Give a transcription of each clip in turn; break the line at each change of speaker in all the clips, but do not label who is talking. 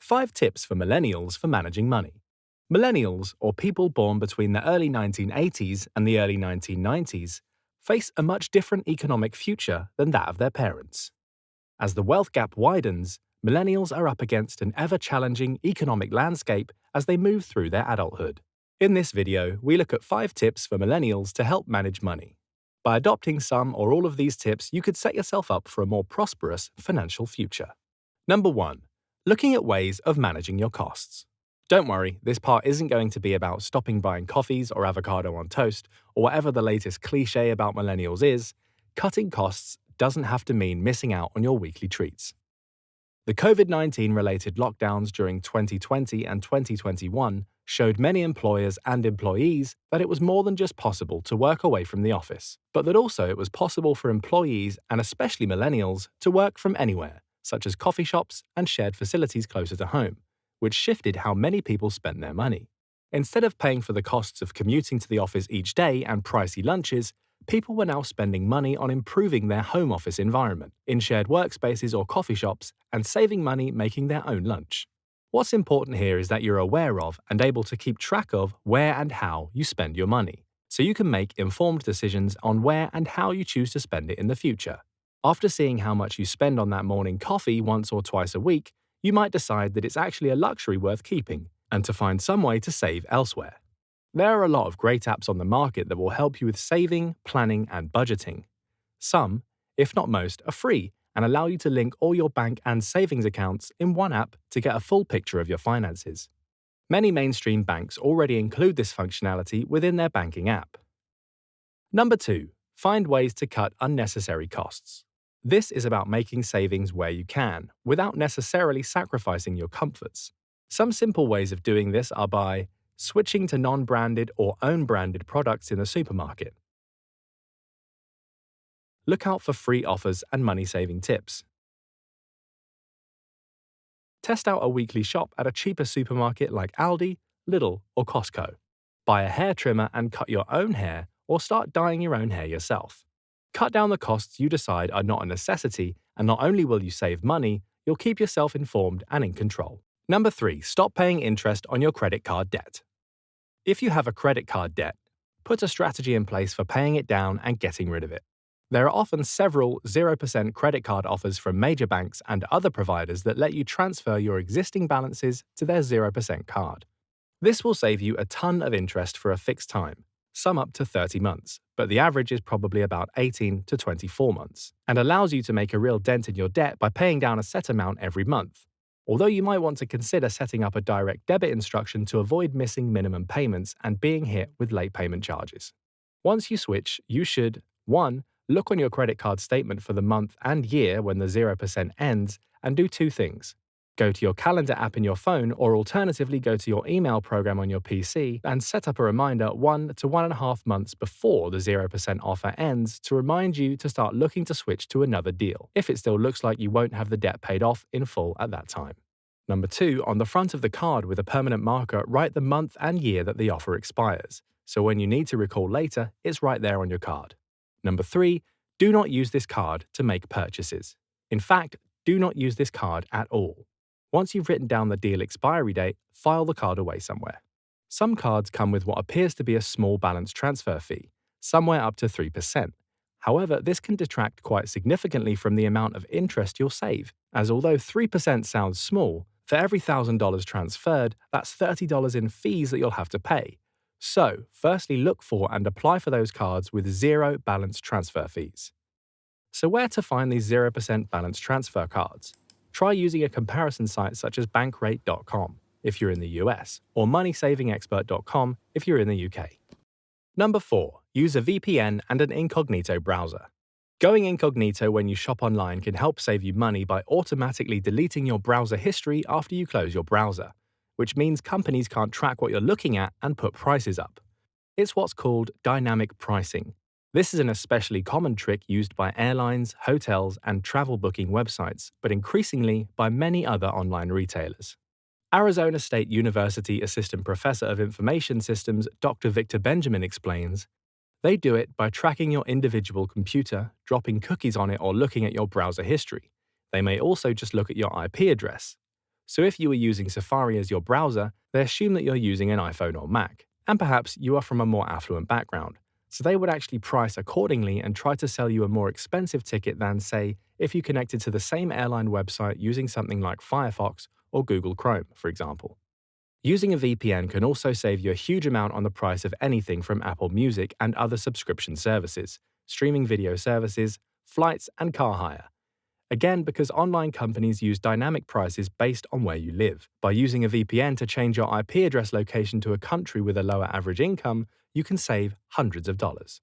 5 tips for millennials for managing money. Millennials, or people born between the early 1980s and the early 1990s, face a much different economic future than that of their parents. As the wealth gap widens, millennials are up against an ever-challenging economic landscape as they move through their adulthood. In this video, we look at 5 tips for millennials to help manage money. By adopting some or all of these tips, you could set yourself up for a more prosperous financial future. Number 1. Looking at ways of managing your costs. Don't worry, this part isn't going to be about stopping buying coffees or avocado on toast, or whatever the latest cliche about millennials is. Cutting costs doesn't have to mean missing out on your weekly treats. The COVID-19 related lockdowns during 2020 and 2021 showed many employers and employees that it was more than just possible to work away from the office, but that also it was possible for employees, and especially millennials, to work from anywhere, such as coffee shops and shared facilities closer to home, which shifted how many people spent their money. Instead of paying for the costs of commuting to the office each day and pricey lunches, people were now spending money on improving their home office environment, in shared workspaces or coffee shops, and saving money making their own lunch. What's important here is that you're aware of and able to keep track of where and how you spend your money, so you can make informed decisions on where and how you choose to spend it in the future. After seeing how much you spend on that morning coffee once or twice a week, you might decide that it's actually a luxury worth keeping, and to find some way to save elsewhere. There are a lot of great apps on the market that will help you with saving, planning, and budgeting. Some, if not most, are free and allow you to link all your bank and savings accounts in one app to get a full picture of your finances. Many mainstream banks already include this functionality within their banking app. Number 2. Find ways to cut unnecessary costs. This is about making savings where you can, without necessarily sacrificing your comforts. Some simple ways of doing this are by switching to non-branded or own-branded products in the supermarket. Look out for free offers and money-saving tips. Test out a weekly shop at a cheaper supermarket like Aldi, Lidl, or Costco. Buy a hair trimmer and cut your own hair, or start dyeing your own hair yourself. Cut down the costs you decide are not a necessity, and not only will you save money, you'll keep yourself informed and in control. Number 3. Stop paying interest on your credit card debt. If you have a credit card debt, put a strategy in place for paying it down and getting rid of it. There are often several 0% credit card offers from major banks and other providers that let you transfer your existing balances to their 0% card. This will save you a ton of interest for a fixed time, some up to 30 months, but the average is probably about 18 to 24 months, and allows you to make a real dent in your debt by paying down a set amount every month. Although you might want to consider setting up a direct debit instruction to avoid missing minimum payments and being hit with late payment charges. Once you switch, you should 1. Look on your credit card statement for the month and year when the 0% ends, and do 2 things. Go to your calendar app in your phone, or alternatively go to your email program on your PC and set up a reminder 1 to 1.5 months before the 0% offer ends to remind you to start looking to switch to another deal, if it still looks like you won't have the debt paid off in full at that time. Number 2, on the front of the card with a permanent marker, write the month and year that the offer expires, so when you need to recall later, it's right there on your card. Number 3, do not use this card to make purchases. In fact, do not use this card at all. Once you've written down the deal expiry date, file the card away somewhere. Some cards come with what appears to be a small balance transfer fee, somewhere up to 3%. However, this can detract quite significantly from the amount of interest you'll save, as although 3% sounds small, for every $1,000 transferred, that's $30 in fees that you'll have to pay. So, firstly look for and apply for those cards with 0 balance transfer fees. So where to find these 0% balance transfer cards? Try using a comparison site such as bankrate.com if you're in the US, or moneysavingexpert.com if you're in the UK. Number 4. Use a VPN and an incognito browser. Going incognito when you shop online can help save you money by automatically deleting your browser history after you close your browser, which means companies can't track what you're looking at and put prices up. It's what's called dynamic pricing. This is an especially common trick used by airlines, hotels, and travel booking websites, but increasingly by many other online retailers. Arizona State University Assistant Professor of Information Systems Dr. Victor Benjamin explains, they do it by tracking your individual computer, dropping cookies on it, or looking at your browser history. They may also just look at your IP address. So if you are using Safari as your browser, they assume that you're using an iPhone or Mac, and perhaps you are from a more affluent background. So they would actually price accordingly and try to sell you a more expensive ticket than, say, if you connected to the same airline website using something like Firefox or Google Chrome, for example. Using a VPN can also save you a huge amount on the price of anything from Apple Music and other subscription services, streaming video services, flights, and car hire. Again, because online companies use dynamic prices based on where you live. By using a VPN to change your IP address location to a country with a lower average income, you can save hundreds of dollars.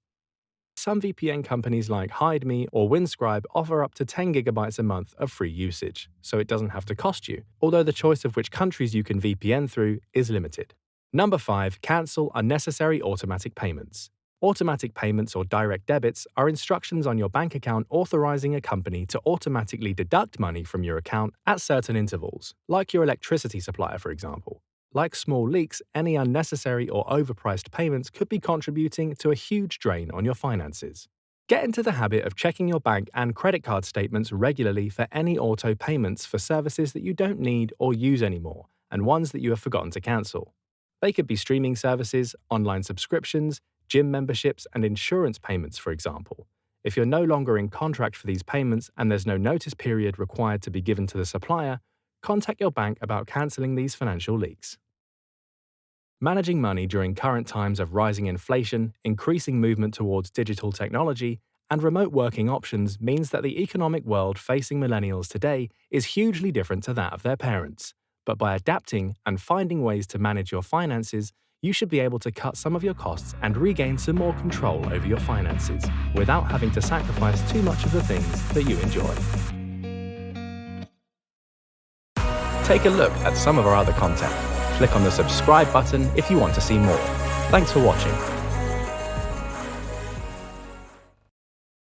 Some VPN companies like HideMe or Windscribe offer up to 10 gigabytes a month of free usage, so it doesn't have to cost you, although the choice of which countries you can VPN through is limited. Number 5. Cancel unnecessary automatic payments. Automatic payments or direct debits are instructions on your bank account authorizing a company to automatically deduct money from your account at certain intervals, like your electricity supplier, for example. Like small leaks, any unnecessary or overpriced payments could be contributing to a huge drain on your finances. Get into the habit of checking your bank and credit card statements regularly for any auto payments for services that you don't need or use anymore, and ones that you have forgotten to cancel. They could be streaming services, online subscriptions, gym memberships, and insurance payments, for example. If you're no longer in contract for these payments and there's no notice period required to be given to the supplier, contact your bank about canceling these financial leaks. Managing money during current times of rising inflation, increasing movement towards digital technology, and remote working options means that the economic world facing millennials today is hugely different to that of their parents. But by adapting and finding ways to manage your finances, you should be able to cut some of your costs and regain some more control over your finances without having to sacrifice too much of the things that you enjoy. Take a look at some of our other content. Click on the subscribe button if you want to see more. Thanks for watching.